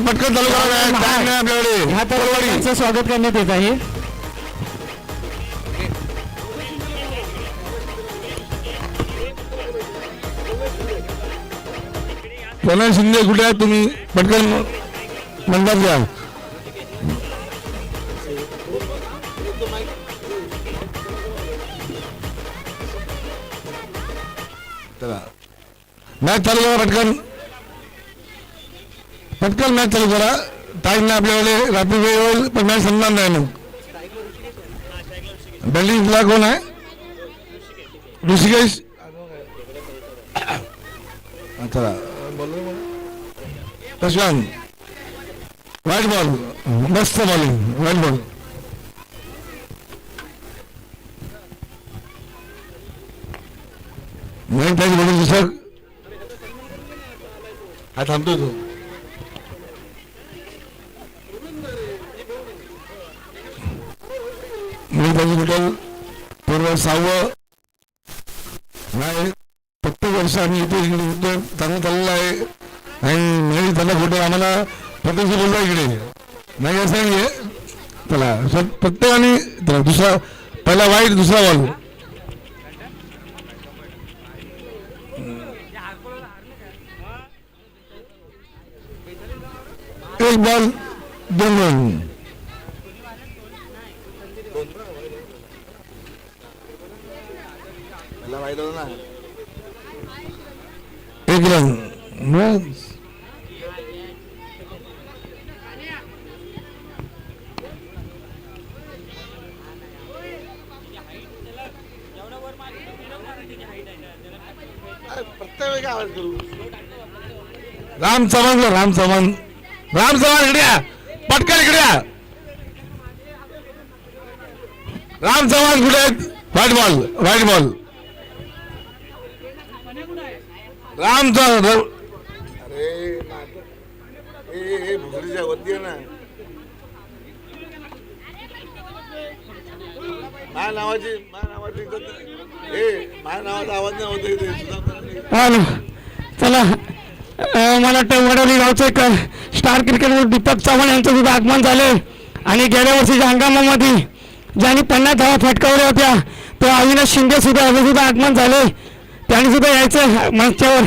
पटकन चालू करा, टाइम नाही आपल्याकडे. ह्या तरुणांचं स्वागत करण्यात येत आहे. प्रणय शिंदे कुठे आहे तुम्ही? पटकन मंडप घ्या. चला मॅच चालू करा, पटकन पटकन मॅच चालू करा. टाइम नाही आपल्याकडे, रात्री वेळ होईल पण मॅच संपणार नाही. मग बॅटिंगला कोण आहे? ऋषिकेश. चला प्रशांत. व्हाईट बॉल, मस्त बॉलिंग, व्हाईट बॉल. नाही त्याची बॉलिंग सर हा थांबतो तो. मी त्याची टोटल पूर्ण 6वं नाही. प्रत्येक वर्ष आम्ही इथे चांगलं चाललेलं आहे आणि नाही त्याला फोटो आम्हाला प्रत्यक्ष बोलता इकडे नाही असं नाही आहे. चला प्रत्येकाने दुसरा पहिला वाईट, दुसरा बॉल. एक बॉल 2 रन. एक रन. राम चव्हाण, राम चव्हाण, राम चव्हाण इकडे या, पटकन इकडे या. राम चव्हाण कुठे आहेत? White ball, white ball. Ram Chavan. अरे भुसरीच्या वरती आहे ना. माझ्या नावाचा आवाज नाही होत इथे. चला मला वाटतं वडोली गावचे एक स्टार क्रिकेटर दीपक चव्हाण यांचं सुद्धा आगमन झाले आणि गेल्या वर्षीच्या हंगामामध्ये ज्यांनी 50 धावा फटकावल्या होत्या तो अविनाश शिंदे सुद्धा आगमन झाले. त्यांनी सुद्धा यायचं मंचावर.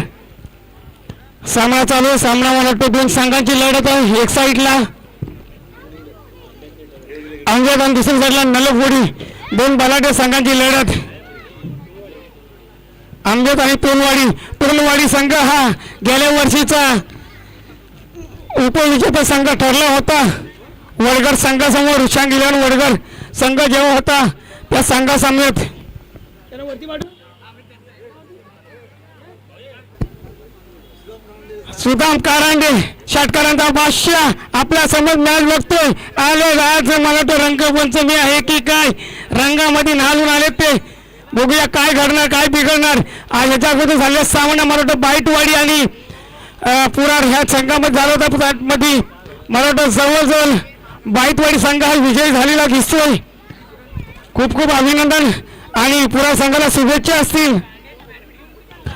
सामना चालू आहे. सामना मला वाटतं 2 संघांची लढत आहे. एक साईडला अंगद आणि दुसऱ्या साईडला नलफोडी. 2 बलाढ्य संघांची लढत. अंगद आणि तोलवाडी संघ हा गेल्या वर्षीचा उपविजेता संघ ठरला होता. वडगड संघासमोर उशांग इलेव्हन वडगड संघ जेव्हा होता त्या संघासमवेत सुदाम कारंडे षटकारांचा बादशाह आपल्या समोर मॅच बघतोय. आले आज मला तो रंगपंचमी आहे की काय, रंगामध्ये नालून आले ते. बघूया काय घडणार, काय बिघडणार. याच्या अगोदर झालेला सामना मला वाटतं बाईटवाडी आणि पुरार ह्या संघामध्ये झाला होता. त्यामध्ये मला वाटतं जवळजवळ बाईटवाडी संघ हा विजयी झालेला दिसतोय. खूप खूप अभिनंदन आणि पुरार संघाला शुभेच्छा असतील.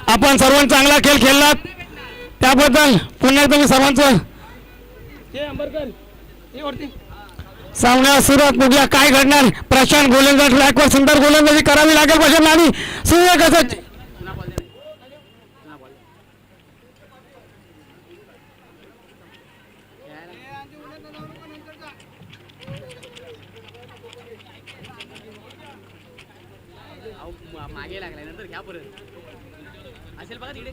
आपण सर्वांनी चांगला खेळ खेळलात त्याबद्दल पुन्हा एकदा मी सर्वांचं. सामन्याला सुरुवात. बघूया काय घडणार. प्रशांत गोलंदाज ट्रॅकवर सुंदर गोलंदाजी करावी लागेल प्रशांत आणि सूर्यकांत मागे लागलाय नंतर घ्या परत असेल बघा तिकडे.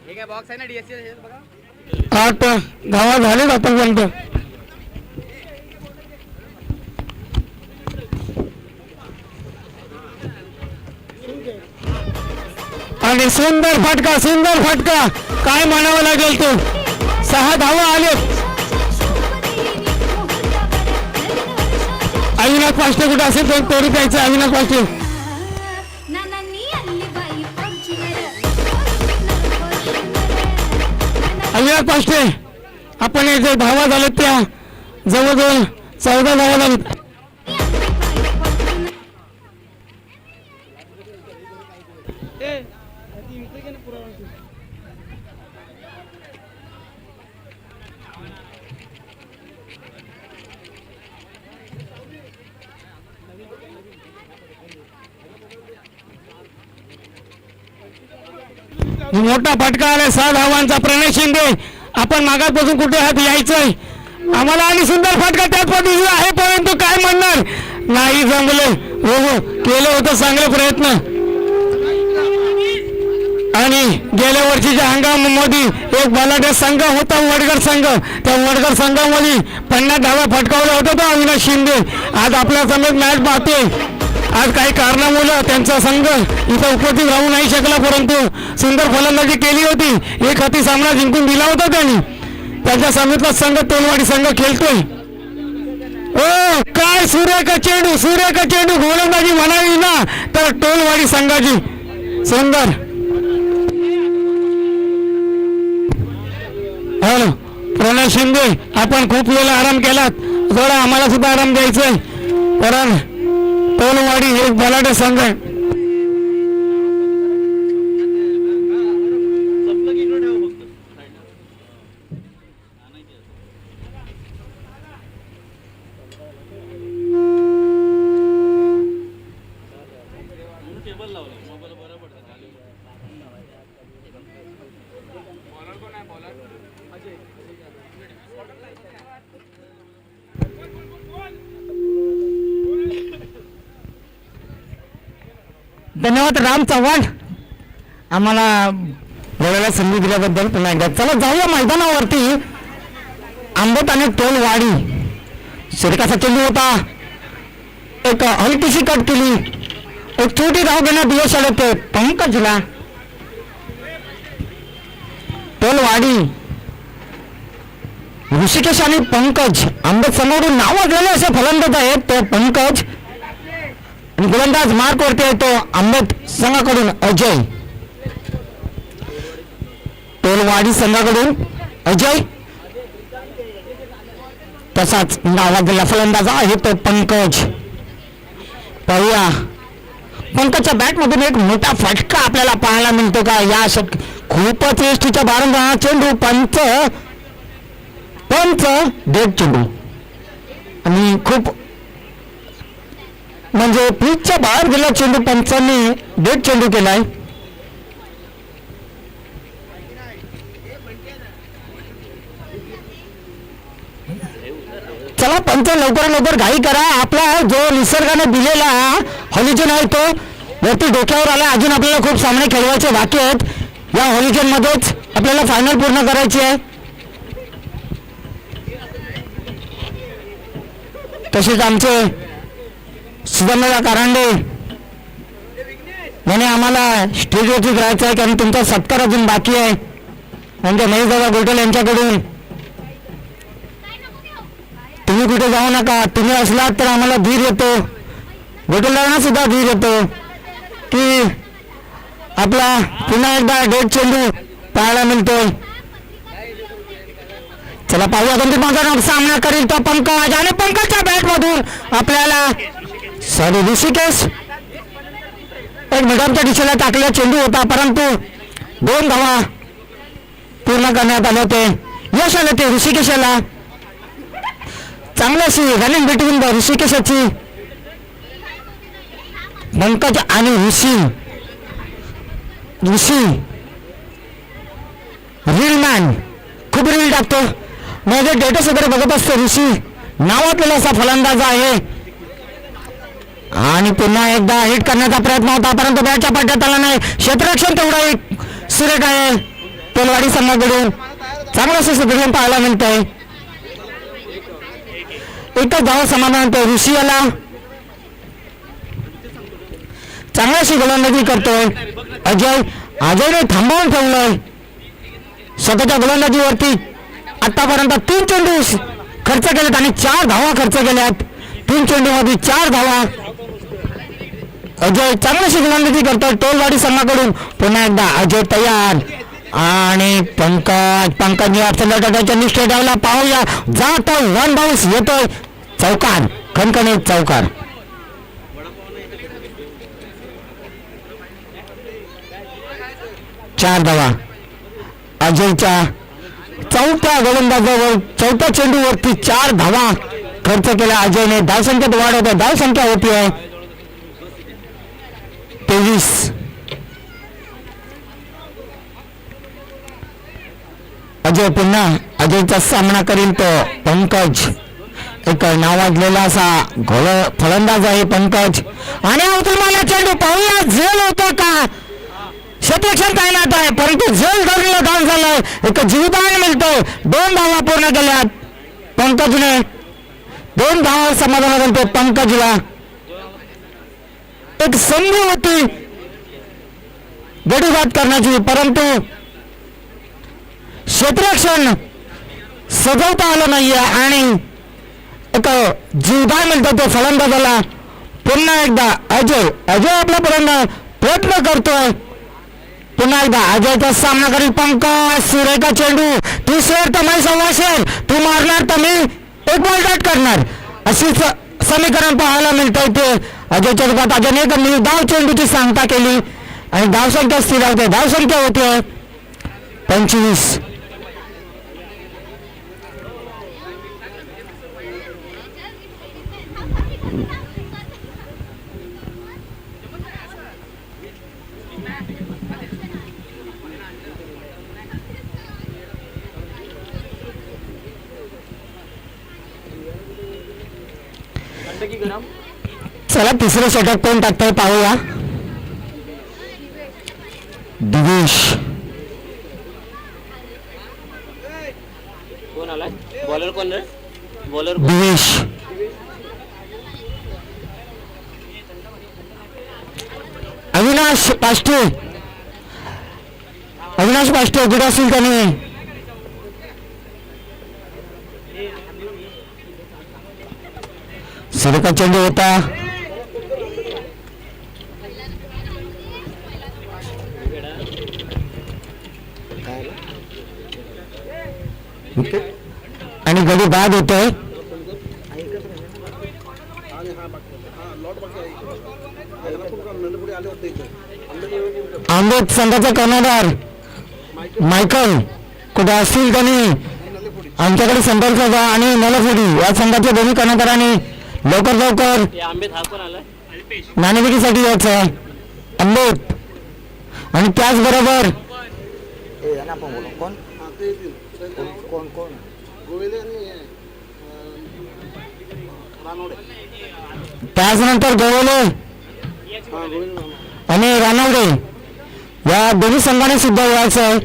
हे काय बॉक्स आहे ना डीएससी बघा. 8 धावा झालेत आतापर्यंत. आणि सुंदर फटका काय म्हणावं लागेल तो. 6 धावा आलेत. अविनाश पाष्टे कुठे असेल तर तोडी द्यायचं. अविनाश पाष्टे अविनाश पाष्टे आपण जे धावा झालेत त्या जवळजवळ 14 धावा झालेत. मोठा फटका आलाय 6 धावांचा. प्रणय शिंदे आपण मागापासून कुठे हात यायचंय आम्हाला आणि सुंदर फटका त्याच पद्धतीचा आहे परंतु काय म्हणणार नाही जमले. हो केलं होतं चांगले प्रयत्न आणि गेल्या वर्षीच्या हंगामामध्ये एक बलाढ्य संघ होता वडगड संघ. त्या वडगड संघामध्ये 50 धावा फटकावल्या होत्या तो अविनाश शिंदे. आज आपल्या समोर मॅच पाहते. आज काही कारणामुळे त्यांचा संघ इथं उपस्थित राहू नाही शकला परंतु सुंदर फलंदाजी केली होती. एक हाती सामना जिंकून दिला होता त्यांनी. त्यांच्या समितीचा संघ टोलवाडी संघ खेळतोय. ओ काय सुरेख चेंडू गोलंदाजी म्हणावी ना तर टोलवाडी संघाची सुंदर. हॅलो प्रणय शिंदे आपण खूप वेळ आराम केलात थोडा आम्हाला सुद्धा आराम द्यायचंय कारण टोलवाडी एक बलाढ्य संघ आहे. धन्यवाद राम चव्हाण आम्हाला बोलायला संधी दिल्याबद्दल पुन्हा एकदा. चला जाऊया मैदानावरती. आंबट आणि टोलवाडी शिरकाचा चेंडू होता. एक हलकीशी कट केली. एक छोटी धाव घेण्यात यश आले ते पंकजला. टोलवाडी ऋषिकेश आणि पंकज आंबट समोरून नावाजलेले असे फलंदाज आहेत. तो पंकज आणि गोलंदाज मार्क वरती आहे तो आंबट संघाकडून अजय. टोलवाडी संघाकडून अजय तसाच नावाजलेला फलंदाज आहे तो पंकज. पाहूया पंकजच्या बॅट मधून एक मोठा फटका आपल्याला पाहायला मिळतो का या खूपच एसटीच्या 12 चेंडू पंच डेड चेंडू आणि खूप म्हणजे पिचच्या बाहेर गेला चेंडू पंचांनी डेड चेंडू केलाय. चला पंच लवकर घाई करा. आपला जो निसर्गाने दिलेला हॉलिजन आहे तो वरती डोक्यावर आला. अजून आपल्याला खूप सामने खेळवायचे बाकी आहेत. या हॉलिजन मध्येच आपल्याला फायनल पूर्ण करायची आहे. तसेच आमचे सुधारणाला कारंडे याने आम्हाला स्टेजवरती जायचं आहे कारण तुमचा सत्कार अजून बाकी आहे. म्हणजे महेश दादा गोटल यांच्याकडून तुम्ही कुठे जाऊ नका. तुम्ही असलात तर आम्हाला धीर येतो. गोटलदारांना सुद्धा धीर येतो की आपला पुन्हा एकदा डेड चेंडू पाहायला मिळतोय. चला पाहूया गंभीर माझा सामना करील तो पंकज आणि पंकजच्या बॅट मधून आपल्याला ऋषिकेश एक मिडमच्या दिशेला टाकलेला चेंडू होता परंतु 2 धावा पूर्ण करण्यात आले होते. यश आले ते ऋषिकेशाला. चांगल्याशी रनिंग बिटवीन ऋषिकेशाची पंकज आणि ऋषी रील मॅन खूप रील टाकतो. माझे डेटस वगैरे बघत असतो. ऋषी नावातलेला असा फलंदाज आहे आणि पुन्हा एकदा हिट करण्याचा प्रयत्न होता परंतु बॅटच्या पट्ट्यात आला नाही. क्षेत्ररक्षण तेवढा एक सुरेख आहे टोलवाडी संघाकडून. चांगलं असं क्षेत्ररक्षण पाहायला मिळतंय. एकच धाव समाधान तो ऋषी आला. चांगल्याशी गोलंदाजी करतोय अजयने थांबवून ठेवलंय स्वतःच्या गोलंदाजीवरती. आतापर्यंत 3 चेंडू खर्च केलेत आणि 4 धावा खर्च केल्यात. 3 चेंडूमध्ये 4 धावा. अजय चांगल्याशी गोलंदाजी करतोय टोलवाडी संघाकडून. पुन्हा एकदा अजय तयार आणि पंकज अडचण निष्ठे डावला. पाहूया जातो 1 बाउन्स येतोय चौकार खणखणीत चौकार. चार धावा अजयच्या चौथ्या गोलंदाजावर चौथ्या चेंडूवरती 4 धावा खर्च केला अजयने. धावसंख्येत वाढ होते. धावसंख्या होती आहे 23. अजय पुन्हा अजयचा सामना करील तो पंकज. एक नावाजलेला असा फलंदाज आहे पंकज. आणि अवतरमाला चेंडू पाहूया झेल होतो का. क्षेत्ररक्षण तैनात आहे परंतु झेल धरलेला धाव झालाय. एक जीवदान मिळतोय. 2 धावा पूर्ण केल्यात पंकजने. 2 धावा समाधान करतो पंकजला. एक संधी होती गडीबाद करण्याची परंतु क्षेत्ररक्षण सजवता आलं नाहीये आणि एक जीवदान मिळतो तो फलंदाजाला. पुन्हा एकदा अजय आपला प्रयत्न करतोय. पुन्हा एकदा अजयचा सामना करील पंकज. सुरेखा चेंडू. तू शेर तर मी संवासेल, तू मारणार तर मी एक बॉल डॉट करणार अशी समीकरण पाहायला मिळतंय. ते अजयच्या रूपात अजयने एक निर्धाव चेंडूची सांगता केली आणि धावसंख्या स्थिर होते. धावसंख्या होते 25. चला तिसरं षटक कोण टाकतंय पाहूया. दिवेश. कोण आलाय बॉलर. कोण रे बॉलर. दिवेश. अविनाश पाष्टे. कुठे असेल त्याने. सुरेखा चेंडू होता. आणि गडी बाद होतोय. आंबेड संघाचा कर्णधार मायकल कुठे असतील त्यांनी आमच्याकडे संपर्क साधा. आणि नलफुडी या संघाच्या दोन्ही कर्णधारांनी लवकर नाणेफेकीसाठी यायचं आहे. आंबेड आणि त्याचबरोबर त्याचनंतर गवळे आणि रानवडे या दोन्ही संघाने सुद्धा यायचं आहे.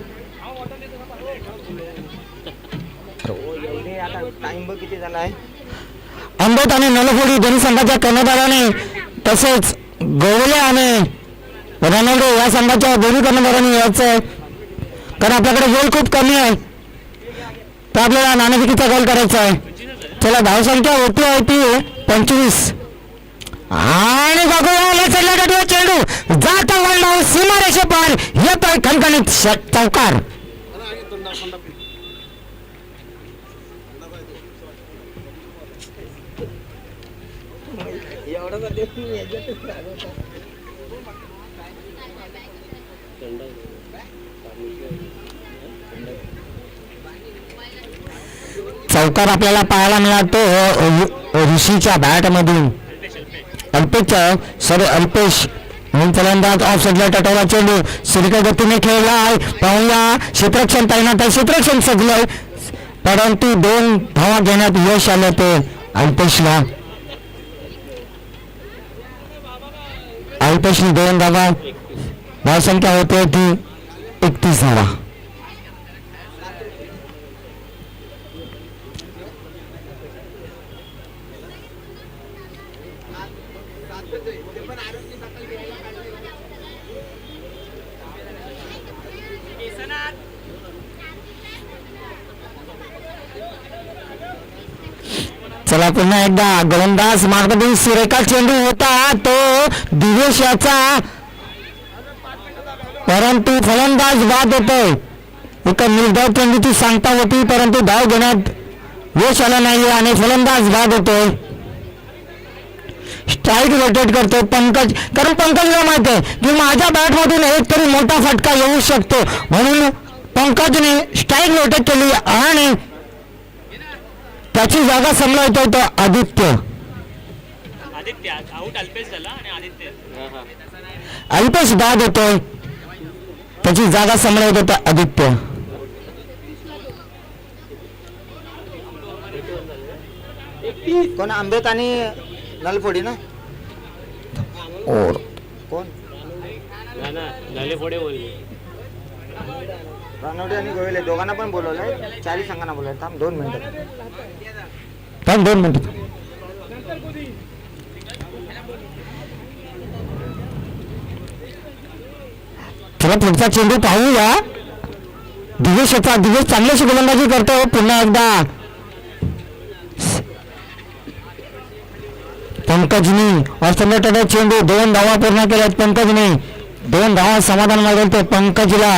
आंबेड आणि नलफोडी दोन्ही संघाच्या कर्णधाराने तसेच गवळे आणि रानवडे या संघाच्या दोन्ही कर्णधारांनी यायचं आहे. कारण आपल्याकडे गोल खूप कमी आहे तर आपल्याला नाणेफेकीचा गोल करायचा आहे. चला धावसंख्या होती आहे ती 25. आणि बघूया चेंडू जाता वळणावर सीमारेषे पार येतोय खणखणीत चौकार. चौकार आपल्याला पाहायला मिळतो ऋषीच्या बॅट मधून. अल्पेश म्हणून फलंदाज ऑफ साईडला टटवला चेंडू सुरेखा गतीने खेळला आहे. पाहूया क्षेत्ररक्षण तैनात आहे. क्षेत्ररक्षण सजलंय परंतु 2 धावा घेण्यात यश आलं ते अल्पेशला. अल्पेशने 2 धावा. धावसंख्या होते ती 31 धावा. चला पुन्हा एकदा गोलंदाज मार्गदर्शन सुरेखा चेंडू होता तो दिवेश याचा परंतु फलंदाज बाद होतोय. एक निर्धाव चेंडूची सांगता होती परंतु धाव घेण्यात यश आलं नाही आणि फलंदाज बाद होतोय. स्ट्राईक रोटेट करतो पंकज. कारण पंकजला माहिती आहे की माझ्या बॅट मधून एक तरी मोठा फटका येऊ शकतो म्हणून पंकजने स्ट्राईक रोटेट केली आणि त्याची जागा सांभाळतोय तो आदित्य. आउट अल्पेश झाला आणि आदित्य. अल्पेश बाद होतोय त्याची जागा सांभाळत होता आदित्य. कोण आंबेत आणि नलफोडी ना और कोण फोडे बोलले रानवडे आणि गोयले दोघांना पण बोलवलंय. चारी संघांना बोलवलंय. थांब 2 मिनिटं. थांब 2 मिनिट. चला पुढचा चेंडू पाहूया. दिवेश चांगल्याशी गोलंदाजी करतो पुन्हा एकदा. पंकजनी ऑस्ट्रेलिया चेंडू 2 धावा पूर्ण केल्यात. पंकजने 2 धावा समाधान मागवतो पंकजला.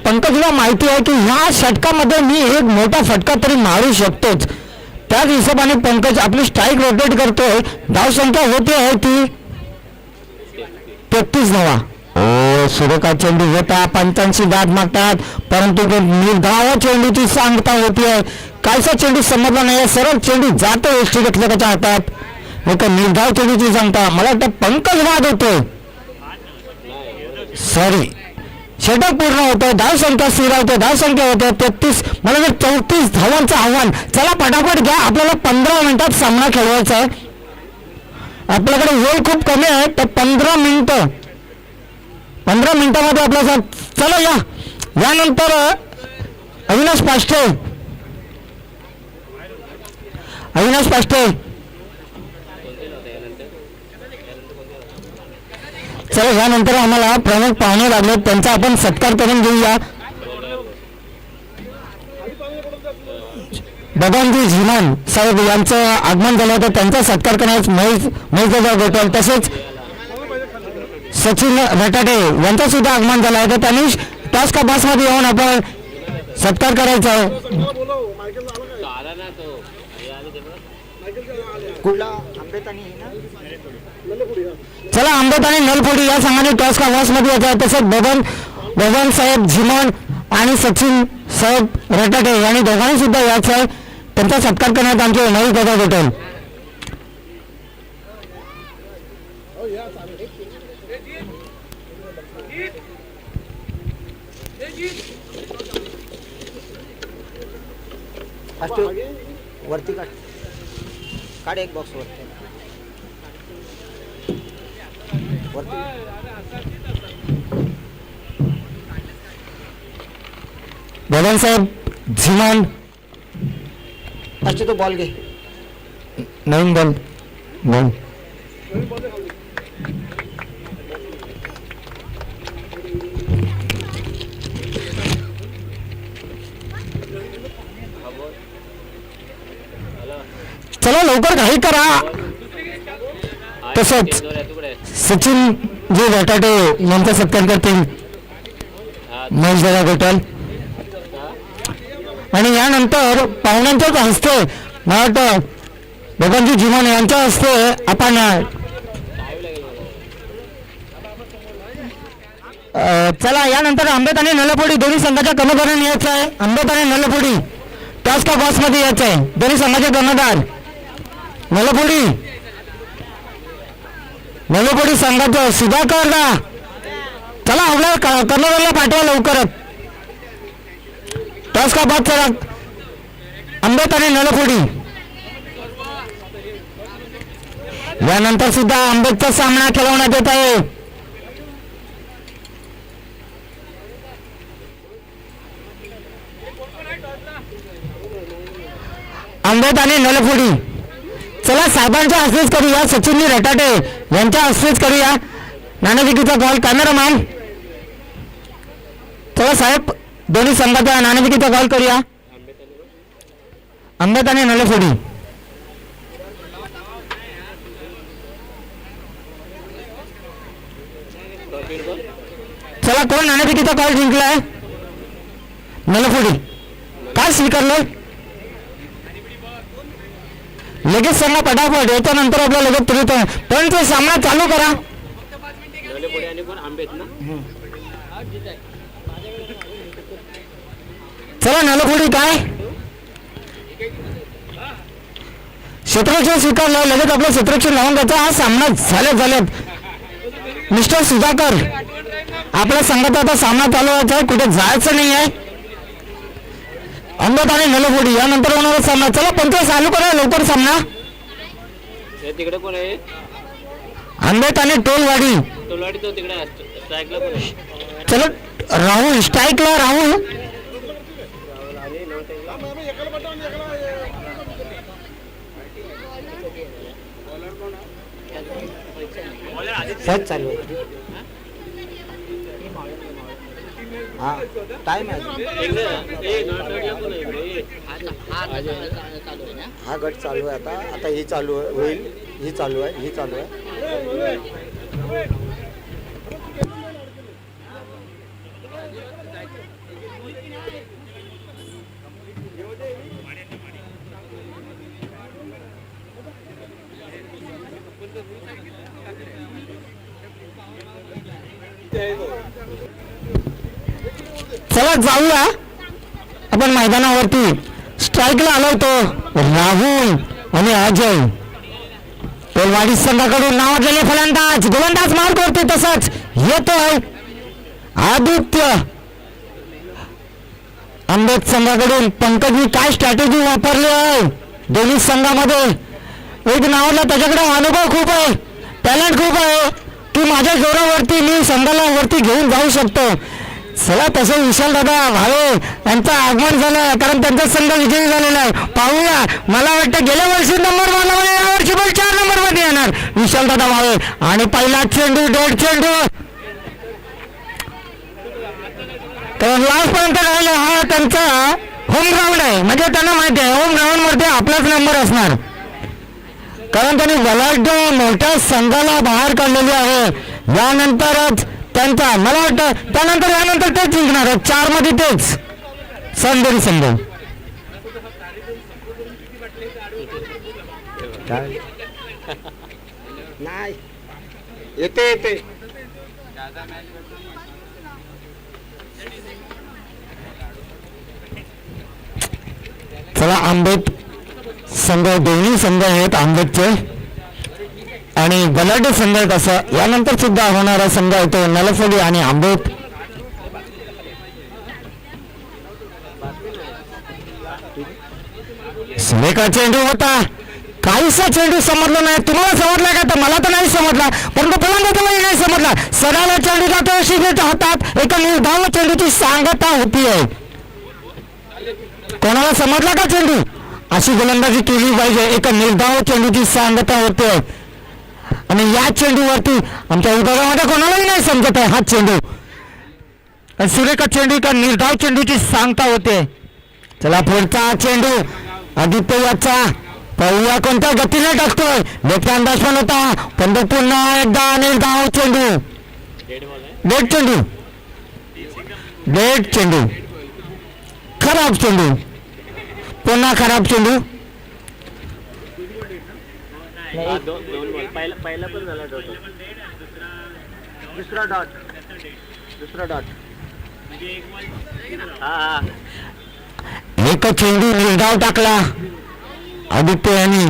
पंकजला माहिती आहे की ह्या षटकामध्ये मी एक मोठा फटका तरी मारू शकतोच. त्याच हिशोबाने पंकज आपली स्ट्राईक रोटेट करतोय. धावसंख्या होते आहे ती 33 धावा. ओ सुरेखा चेंडू होता. पंचांची दाद मागतात परंतु निर्धाव चेंडूची सांगता होतीये. कायसा चेंडू समजला नाही. सरळ चेंडू जातो यष्टीगतल्याच्या हातात. एक निर्धाव चेंडूची सांगता. मला वाटतं पंकज बाद होतोय. सॉरी षटक पूर्ण होतं. धावसंख्या स्थिरावते. धावसंख्या होते 33. मला जर 34 धावांचं आव्हान. चला पटापट घ्या. आपल्याला 15 मिनिटात सामना खेळवायचा आहे. आपल्याकडे वेळ खूप कमी आहे. तर 15 मिनिटामध्ये आपला चला या. यानंतर अविनाश पाष्टे चला यानंतर आम्हाला प्रमुख पाहुणे लागले. त्यांचा आपण सत्कार करून घेऊया. बबनजी झिमान साहेब यांचं आगमन झालं होतं. त्यांचा सत्कार करण्यास महेशदादा गोटल तसेच सचिन रटाटे यांचं सुद्धा आगमन झालं आहे. तर त्यांनी टॉस का बसमध्ये येऊन आपण सत्कार करायचा आहे. कुठला आंबेत आणि ना चला आंबेत आणि नलफोडी या संघाने टॉस का बसमध्ये यायचं आहे. तसेच बबन साहेब झिमान आणि सचिन साहेब रटाटे यांनी दोघांनी सुद्धा यायचं आहे. त्यांचा सत्कार करण्यात आमचे महेशदादा गोटल. वरती काढ एक बॉक्स वरती. बबन साहेब झिमान अच्छा तो बॉल घे. नवीन बॉल चला लवकर घाई करा. तसंच सचिन जी रटाटे यांचा सत्कार करतील महेशदादा गोटल. आणि यानंतर पाहुण्यांच्याच हस्ते मला वाटतं बबनजी झिमान यांच्या हस्ते आपण चला यानंतर आंबेत आणि नलफोडी दोन्ही संघाच्या कर्णधारांनी यायचं आहे. आंबेत आणि नलफोडी टॉस का बॉक्समध्ये यायचं आहे. दोन्ही संघाचे कर्णधार नलफोडी संघाचं सुधाकर का चला आपल्या कर्णधाराला पाठवा लवकरच. टॉस का बाद चला आंबेत आणि नलफोडी. यानंतर सुद्धा आंबेतचा सामना खेळवण्यात येत आहे. आंबेत आणि नलफोडी चला साहेबांच्या हस्तेच करूया. सचिनजी रटाटे यांच्या हस्तेच करूया. नाणेफेकीचा कॉल कॅमेरामॅन. चला साहेब दोन्ही संघाचा नाणेफेकीचा कॉल करूया. आंबेत आणि नलफोडी चला कोण नाणेफेकीचा कॉल जिंकलाय. नलफोडी काय स्वीकारलं लगेच सांगा पटापट. याच्यानंतर आपल्याला लगेच तुरंत पण तो सामना चालू करा. चला नलफोडी काय क्षेत्ररक्षण स्वीकारलं. लगेच आपलं क्षेत्ररक्षण लावून घ्यायचं. हा सामना झाल्यात मिस्टर सुधाकर आपल्या संघाचा आता सामना चालू व्हायचा आहे, कुठे जायचं नाही आहे. अंबत आणि नलफोडी यानंतर होणारा सामना. चला पंच चालू करा लवकर सामना. तिकडे कोण आहे? आंबेत आणि टोलवाडी. टोलवाडी तो तिकडे स्ट्राईकला कोण आहे? चलो राहुल स्ट्राईकला राहुल. सहज चालू आहे. हा टाइम आहे. हा गट चालू आहे आता. आता ही चालू आहे होईल. ही चालू आहे. ही चालू आहे. चला जाऊया आपण मैदानावरती. स्ट्राईकला आलो होतो राहुल आणि अजय. टोलवाडी संघाकडून नावाजलेले फलंदाज गोलंदाज मार करते. तसंच येतोय आदित्य. आंबेत संघाकडून पंकजनी काय स्ट्रॅटेजी वापरली आहे दोन्ही संघामध्ये. एक नावाला त्याच्याकडे अनुभव खूप आहे, टॅलेंट खूप आहे की माझ्या जोरावरती मी संघाला वरती घेऊन जाऊ शकतो. चला तसं विशाल दादा भावे यांचं आगमन झालं, कारण त्यांचा संघ विजयी झालेला आहे. पाहूया. मला वाटतं गेल्या वर्षी नंबर 1 मध्ये यावर्षी पण 4 नंबर मध्ये येणार विशाल दादा भावे. आणि पहिला चेंडू डेड चेंडू तर लास्ट पर्यंत राहिला. हा त्यांचा होम ग्राउंड आहे, म्हणजे त्यांना माहिती आहे होम ग्राउंड मध्ये आपलाच नंबर असणार, कारण त्यांनी बलाढ्य मोठ्या संघाला बाहेर काढलेली आहे. यानंतरच त्यांचा मला वाटतं त्यानंतर यानंतर तेच जिंकणार आहे. 4 मध्ये तेच संदेरी संघ. नाही येते येते. चला आंबेत संघ दोन्ही संघ आहेत आंबेतचे आणि बलाढ्य संघ आहेत. असं यानंतर सुद्धा होणारा संघ येतो नलफोडी आणि आंबेत. सुरेखा चेंडू होता, काहीसा चेंडू समजला नाही. तुम्हाला समजला का? तर मला तर नाही समजला, परंतु फलंदाजालाही नाही समजला. सराला चेंडू जातो शिगेच्या हातात. एका निर्धाव चेंडूची सांगता होती आहे. कोणाला समजला का चेंडू? अशी गोलंदाजी केली पाहिजे. एका निर्धाव चेंडूची सांगता होते आणि या चेंडूवरती आमच्या विभागामध्ये कोणालाही नाही समजत आहे हा चेंडू. सुरेखा चेंडू का निर्धाव चेंडूची सांगता होते. चला पुढचा चेंडू आदित्य याचा. पाहूया कोणत्या गतीने टाकतोय. लेफ्ट अंदाज पण होता, पण तो पुन्हा एकदा निर्धाव चेंडू. डेड चेंडू, डेड चेंडू, खराब चेंडू, पुन्हा खराब चेंडू. पहिला पण झाला दुसरा डॉट. दुसरा डॉट. हा एक चेंडू निर्धाव टाकला आदित्य यांनी.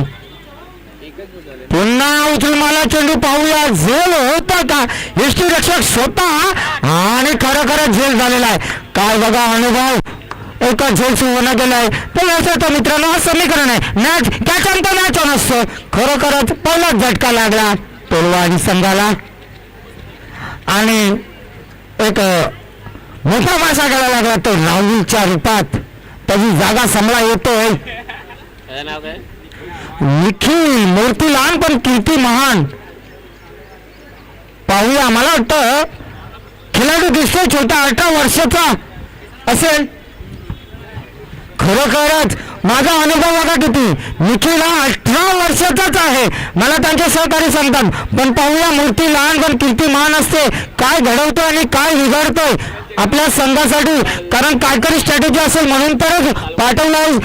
पुन्हा उचल मला चेंडू. पाहूया झेल होता का. यष्टीरक्षक स्वतः आणि खरं खरं झेल झालेला आहे. काय बघा अनुभव. एका झेल सुवर्ण गेलाय. तर असं मित्रांनो हा समीकरण आहे. मॅच त्याच्यानंतर मॅच ऑन असतो. खरोखरच पहिलाच झटका लागला टोलवाडी संघाला आणि एक मोठा मासा घ्यायला लागला तो राहुलच्या रूपात. त्याची जागा समला येतोय नाव काय? निखिल. मूर्ती लहान पण कीर्ती महान. पाहूया. मला वाटतं खेळाडू दिसतोय छोटा 18 वर्षाचा असेल. खरोखरच माझा अनुभव बघा किती. निखिल हा 18 वर्षाचाच आहे, मला त्यांचे सहकारी सांगतात. पण पाहूया मूर्ती लहान पण कीर्ती महान असते. काय घडवतोय आणि काय बिघडतोय आपल्या संघासाठी, कारण काहीतरी स्ट्रॅटेजी असेल म्हणून तरच पाठवलं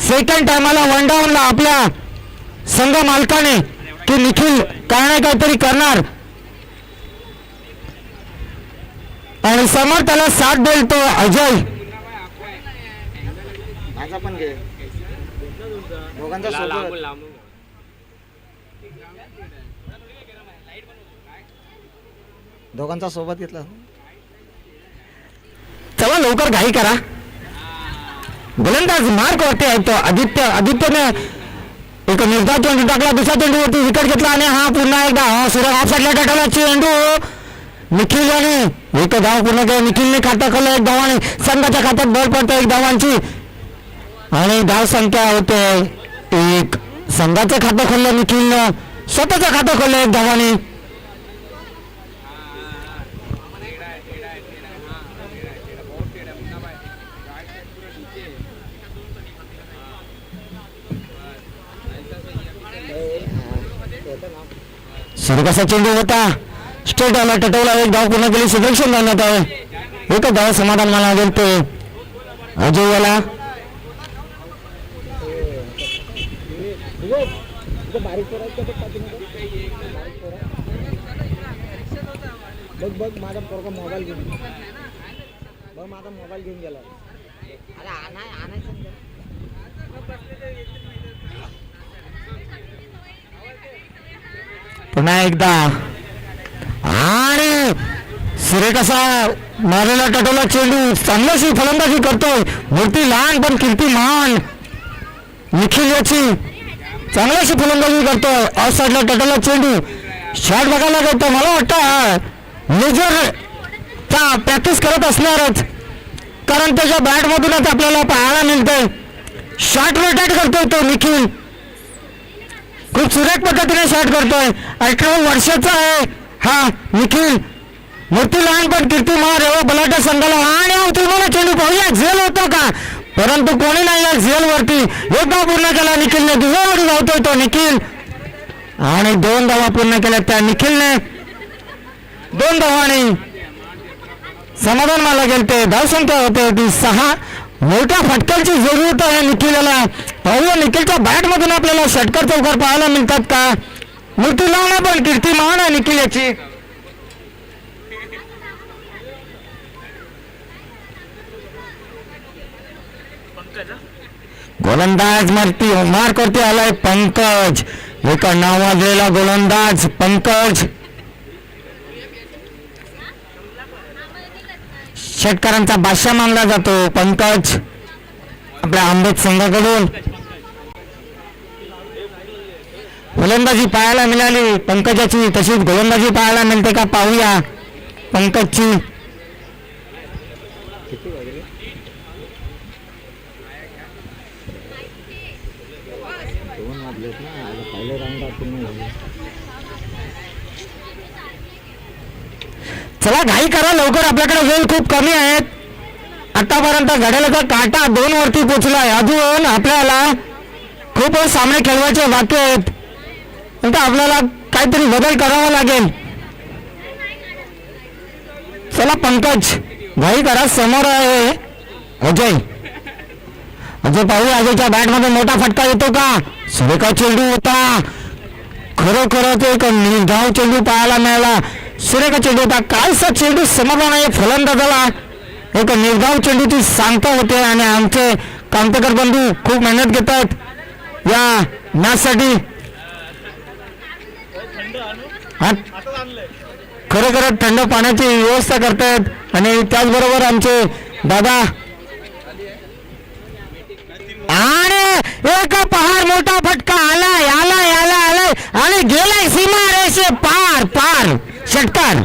सेकंड टायमाला वन डाऊनला आपल्या संघ मालकाने की निखिल काय नाही काहीतरी करणार. आणि समोर त्याला साथ देईल तो अजय. माझा पण घे. दोघांचा सोबत. दोघांचा सोबत घेतला. लवकर घाई करा. गोलंदाज मार्क वरती आहे तो आदित्यने एक निर्धार चेंडू टाकला, दुसऱ्या चेंडूवरती विकेट घेतला आणि हा पुन्हा एकदा सुरेख ऑफ साईडला टाकला चेंडू. निखिल याने एक धाव पूर्ण केलं. निखिलने खातं खोललं 1 धावाने. संघाच्या खात्यात बॉल पडतो 1 धावांची आणि धाव संख्या होते 1. संघाचं खातं खोललं निखिलनं, स्वतःचं खातं खोललं 1 धावाने. सुरेखाचा चेंडू होता, स्ट्रेट आला, टटवला, 1 धाव पूर्ण केली. सुदर्शन जाणवत आहे, 1 धाव समाधान मला गेलते. अजय याला बघ माझा पोरगा मोबाईल घेऊन बघ, माझा मोबाईल घेऊन गेला. अरे आणायचं पुन्हा एकदा आणि सुरेख असा मारलेला टटवला चेंडू. चांगल्याशी फलंदाजी करतोय, मूर्ती लहान पण कीर्ती महान. निखिल याची चांगल्याशी फलंदाजी करतोय. ऑफ साईडला टटवला चेंडू. शॉट बघायला गेलो मला वाटतं मेजरचा प्रॅक्टिस करत असणारच, कारण त्याच्या बॅटमधूनच आपल्याला पाहायला मिळतंय. शॉट रोटेट करतोय तो निखिल, खूप सुरेख पद्धतीने शॉट करतोय. 18 वर्षाचा आहे हा निखिल. मूर्ती लहान पण कीर्ती महान एवढा बलाढ्य संघाला. आणि तुम्हाला चेंडू पाहूया झेल होतो का, परंतु कोणी नाही या झेल वरती. 1 धाव पूर्ण केला निखिलने. दुसऱ्यावरती धावतोय तो निखिल आणि 2 धावा पूर्ण केल्या त्या निखिलने. 2 धावांनी समाधान मला गेलते. धावसंख्या होते ती 6. मोठ्या फटक्याची जरूरत आहे निखिलला. पाहूया निखिलच्या बॅटमधून आपल्याला षटकार चौकार पाहायला मिळतात का. मूर्ती लावणं पण कीर्ती महान आहे निखिल याची. गोलंदाज मार करते आलाय पंकज. एक नावाजलेला गोलंदाज पंकज. षटकारांचा बादशाह मानला जातो पंकज आपल्या आंबेत संघाकडून. गोलंदाजी पाहायला मिळाली पंकजाची, तशीच गोलंदाजी पाहायला मिळते का पाहूया पंकजची. चला घाई करा लवकर, आपल्याकडे वेळ खूप कमी आहेत. आतापर्यंत घड्याळाचा काटा 2 वरती पोहोचलाय. अजून आपल्याला खूप सामने खेळवायचे बाकी आहेत, नंतर आपल्याला काहीतरी बदल करावा लागेल. चला पंकज घाई करा. समोर आहे अजय. अजय पाहूया अजयच्या बॅटमध्ये मोठा फटका येतो का. सुरेखा चेंडू होता, खरोखरच एक निर्धाव चेंडू पाहायला मिळाला. सुरेखा चेंडू होता, कालचा चेंडू समाधान आहे फलंदाजाला. एक निर्धाव चेंडूची सांगता होते आणि आमचे कामतेकर बंधू खूप मेहनत घेतात या मॅचसाठी. खरोखरच थंड पाण्याची व्यवस्था करतायत आणि त्याचबरोबर आमचे दादा. आणि एक पहार मोठा फटका आलाय आलाय आलाय आलाय आणि गेलाय सीमा रेषे पार. षटकार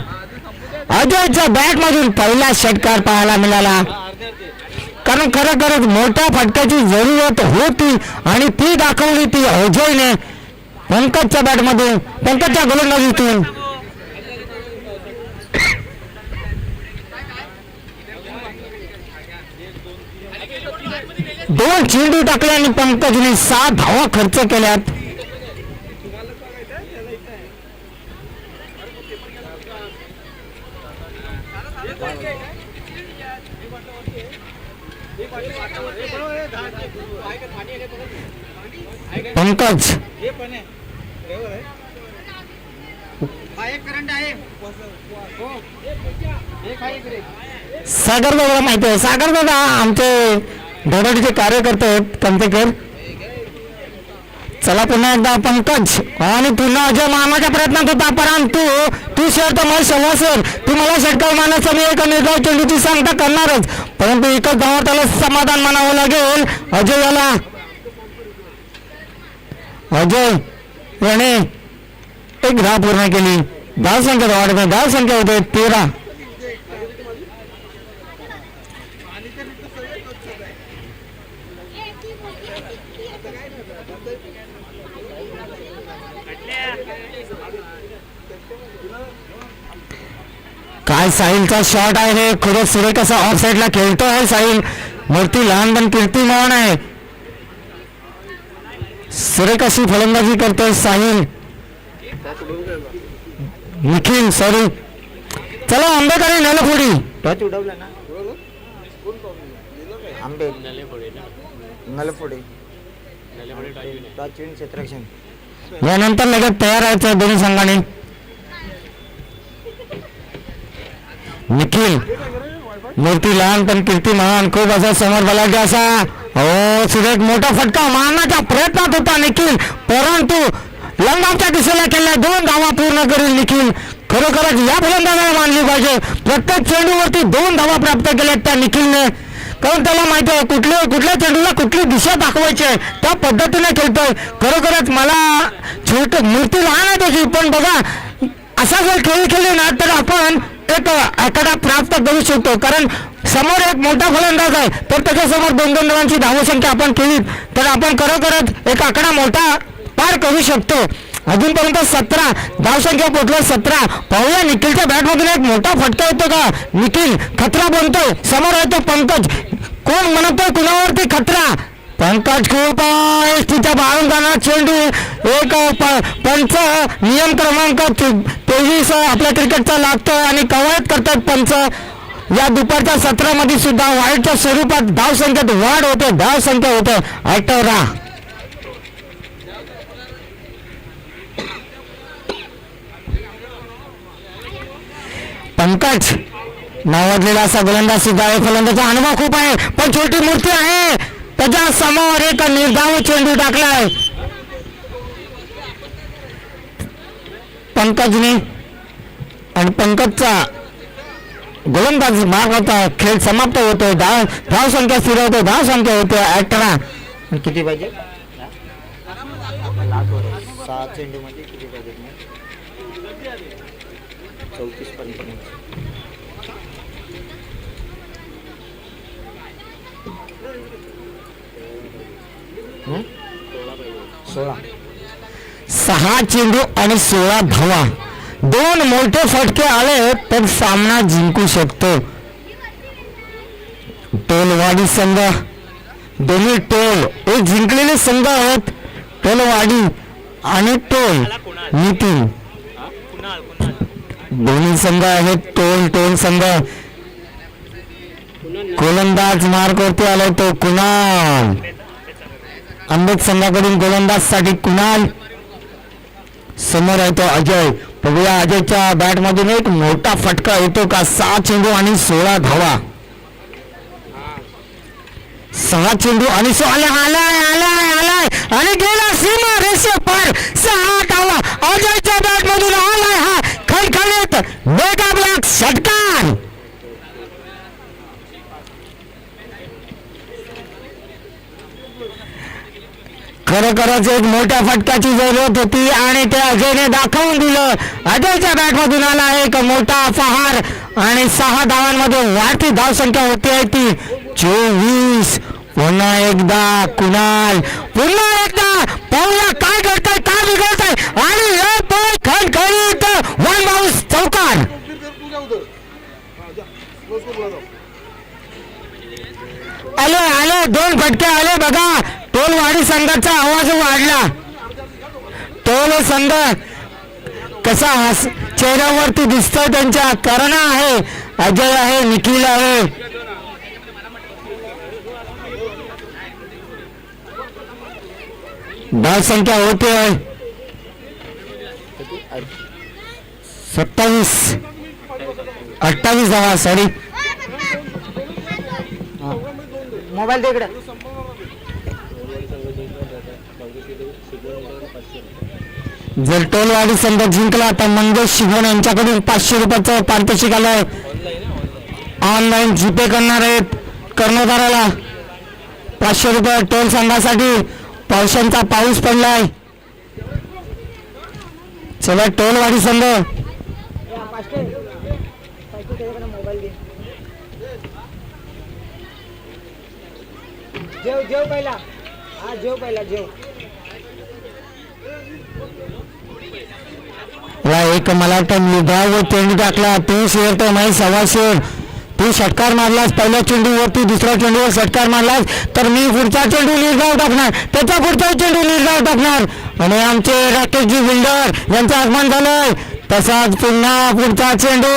अजयच्या बॅट मधून पहिला षटकार पाहायला मिळाला, कारण खरोखरच मोठ्या फटक्याची जरूरत होती आणि ती दाखवली ती अजयने पंकजच्या बॅट मधून, पंकजच्या गोलंदाजीतून. दोन चेंडू टाकले आणि पंकजने 7 धावा खर्च केल्यात. पंकज सागर दादा माहिती आहे. सागर दादा आमचे धोरडीचे कार्यकर्ते आहेत कंतेकर. चला पुन्हा एकदा पंकज आणि पुन्हा अजय मामाच्या प्रयत्नात होता, परंतु तू शर्ट मला सवासर तू मला षटकार मारण्याचा मी एक निर्धाव चेंडूची सांगता करणारच, परंतु एकच धावा त्याला समाधान मानावं लागेल. अजय याला अजय याने एक धाव पूर्ण केली. धाव संख्या वाढत धाव संख्या होते 13. काय साहिलचा शॉट आहे रे, खूपच सुरेख असा ऑफ साईडला खेळतो आहे साहिल. मूर्ती लहान पण कीर्तिमान आहे, सुरेख अशी फलंदाजी करतोय साहिल. निखिल सॉरी चला आंबेकरी नलपुडी टच उडवला ना आंबे नलपुडे टच इन क्षेत्ररक्षण. यानंतर लगेच तयार व्हायचं दोन्ही संघाने. निखिल मूर्ती लहान पण कीर्ती महान, खूप असा समोर बलाढ्य असा हो सुरेख मोठा फटका मारण्याच्या प्रयत्नात होता निखिल, परंतु लंगावच्या दिशेला केल्या 2 धावा पूर्ण करेल निखिल. खरोखरच या फलंदाजाला मानली पाहिजे, प्रत्येक चेंडूवरती 2 धावा प्राप्त केल्या त्या निखिलने, कारण त्याला माहिती आहे कुठल्या चेंडूला कुठली दिशा दाखवायची आहे त्या पद्धतीने खेळतोय. खरोखरच मला छोट मूर्ती लहान आहे त्याची, पण बघा असा जर खेळ खेळले ना तर आपण एक आकडा प्राप्त करू शकतो, कारण समोर एक मोठा फलंदाज आहे तर त्याच्यासमोर 2-2 रनांची धावसंख्या आपण केली तर आपण खरोखरच एक आकडा मोठा पार करू शकतो. अजूनपर्यंत 17 धावसंख्या पोहोचलो 17. पाहूया निखिलच्या बॅटमधून एक मोठा फटका येतो का, निखिल खतरा बनतोय, समोर येतो पंकज, कोण म्हणतोय कुणावरती खतरा, पंकज खूप तिच्या बाळून जाणार चेंडू. एक पंच नियम क्रमांक 23 आपल्या क्रिकेटचा लागतोय आणि कवायत करतात पंच. या दुपारच्या सत्रामध्ये सुद्धा वाईटच्या स्वरूपात धावसंख्येत वाढ होते, धावसंख्या होते 18. पंकज नावाजलेला असा गोलंदाज सुद्धा आहे, फलंदाचा अनुभव खूप आहे, पण छोटी मूर्ती आहे त्याच्या समोर एक निर्धाव चेंडू टाकलाय पंकजने आणि पंकजचा गोलंदाज मार्ग होता, खेळ समाप्त होतोय, धाव संख्या स्थिर होते, धाव संख्या होते 18. किती पाहिजे 6 चेंडू मध्ये किती पाहिजे 34-55. हं? 16 6 चेंडू आणि 16 धावा, 2 मोठे फटके आले तर सामना जिंकू शकतो. टोलवाडी संघ दोन्ही टोल एक जिंकलेले संघ आहेत, टोलवाडी आणि टोल नितीन दोन्ही संघ आहेत. टोल संघ गोलंदाज मार्गवरती आलाय तो कुणाल, आंबेड संघाकडून गोलंदाज साठी कुणाल, समोर आहे तो अजय. बघूया अजयच्या बॅट मधून एक मोठा फटका येतो का, 6 चेंडू आणि 16 धावा, 6 चेंडू आणि 16 आलाय आणि गेला सीमा रेषे पार 6 धावा अजयच्या बॅट मधून आलाय हा खळखळीत मेगा ब्लॉक षटकार. खरोखरच एक मोठ्या फटक्याची जरूरत होती आणि ते अजयने दाखवून दिलं. अजयच्या बॅटमधून आला एक मोठा फहार आणि 6 धावांमध्ये वाढती धावसंख्या होती आहे ती 24. पुन्हा एकदा कुणाल, पुन्हा एकदा पाहूया काय घडतंय काय बिघडतंय आणि हे बॉल खणखणीत 1 बाउन्स चौकार. आले 2 फटके आले बघा. टोलवाडी संघाचा आवाज वाढला. टोल संघ कसा चेहऱ्यावरती दिसतोय त्यांच्या, करणा आहे, अजय आहे, निखिल आहे. धाव संख्या होते 28 धावा. सॉरी मोबाईल दे इकडे. जर टोलवाडी संघ जिंकला तर मंगेश शिगवण यांच्याकडून 500 रुपयाचं पारितोषिक आलंय. ऑनलाईन जीपे करणार आहेत कर्णधाराला 500 रुपये टोल संघासाठी. पावसांचा पाऊस पडलाय. चला टोलवाडी संघ त्याच्याकडे मोबाईल घे. जेव जेव पहिला. हा जेव पहिला जेव. एक मला वाटतं निभाव व चेंडू टाकला. तू शेर तर माही सव्वा शेर. तू षटकार मारलास पहिल्या चेंडूवरती, दुसऱ्या चेंडूवर षटकार मारलास तर मी पुढचा चेंडू निर्धाव टाकणार, त्याचा पुढचा चेंडू निर्धाव टाकणार. आणि आमचे राकेशजी बिल्डर यांचं आगमन झालंय. तसाच पुन्हा पुढचा चेंडू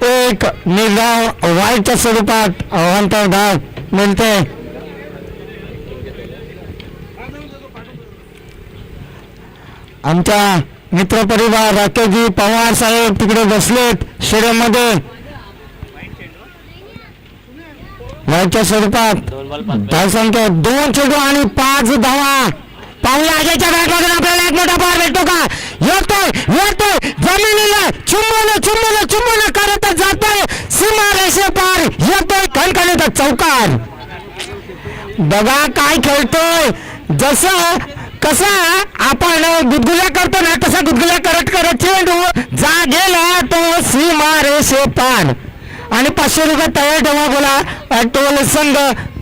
एक निर्धाव वाईटच्या स्वरूपात अवांतर धाव मिळते. आमच्या मित्रपरिवार राकेशजी पवार साहेब तिकडे बसलेत स्टेडियम मध्ये. वाईटच्या स्वरूपात धावसंख्या 2 चेंडू आणि 5 धावा. पाहुया आजच्या बॅटमधून आपल्याला एक मोठा पार भेटतो का? येतोय जमिनीला चुंबन करत जातोय. सीमारेषे पार येतोय खणखणीत चौकार. बघा काय खेळतोय. कसं आपण गुदगुल्या करतो ना तसा गुदगुल्या करत चेंडू जा गेला तो सीमारेषे पार. आणि 500 रुपये तयार ठेवा बोला. टोल संघ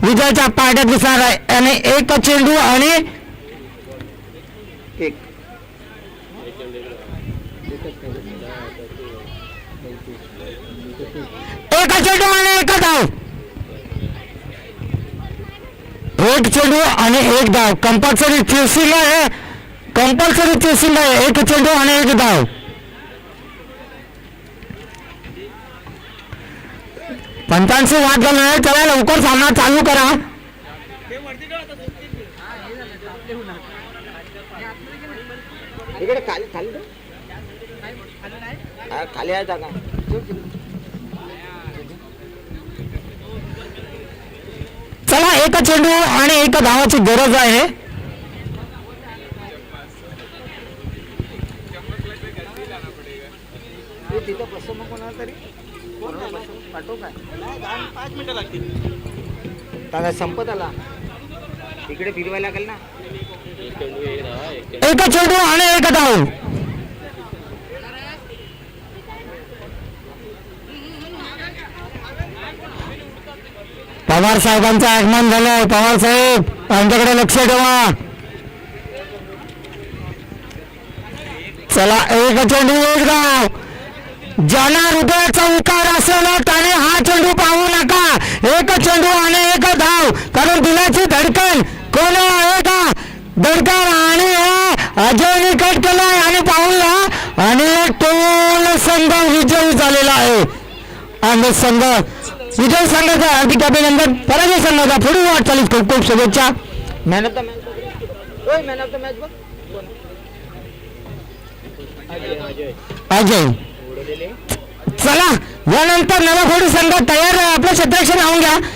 विजयाच्या पारड्यात दिसणार आहे. आणि एक चेंडू आणि एक चेंडू आणि एक धाव. एक चेंडू आणि एक धाव. कंपल्सरी चेसिंग आहे. एक चेंडू आणि एक धाव. पंचांशी वाद झाला नाही. चला लवकर सामना चालू करा. इकडे खाली खाली खाली आहे जागा. चला एक चेंडू आणि एक धावाची गरज आहे. तिथं बसव मग कोणाला तरी पाठवू काय? 5 मिनिटं लागतील. दादा संपत आला. इकडे फिरवायला लागेल ना. एक चेंडू आणि एक धाव. पवार साहेबांचं आगमन झालंय. पवार साहेब आमच्याकडे लक्ष ठेवा. चला एक चेंडू एक धाव. ज्याला हृदयाचा उकार असेल त्याने हा चेंडू पाहू नका. एक चेंडू आणि एक धाव. कारण दिलाची धडकन कोण आहे का? धडकन आणि अजयने कट केलाय आणि पाहूया. आणि टोल संघ विजयी झालेला आहे. आणि संघ विजय संघाचं हार्दिक अभिनंदन. पराजय संघाचा पुढील वाटचालीस खूप खूप शुभेच्छा. मॅन ऑफ द मॅच बघ. अजय. चला यानंतर नवा फोडी संघ तयार आहे. आपल्या क्षेत्राशी राहून घ्या.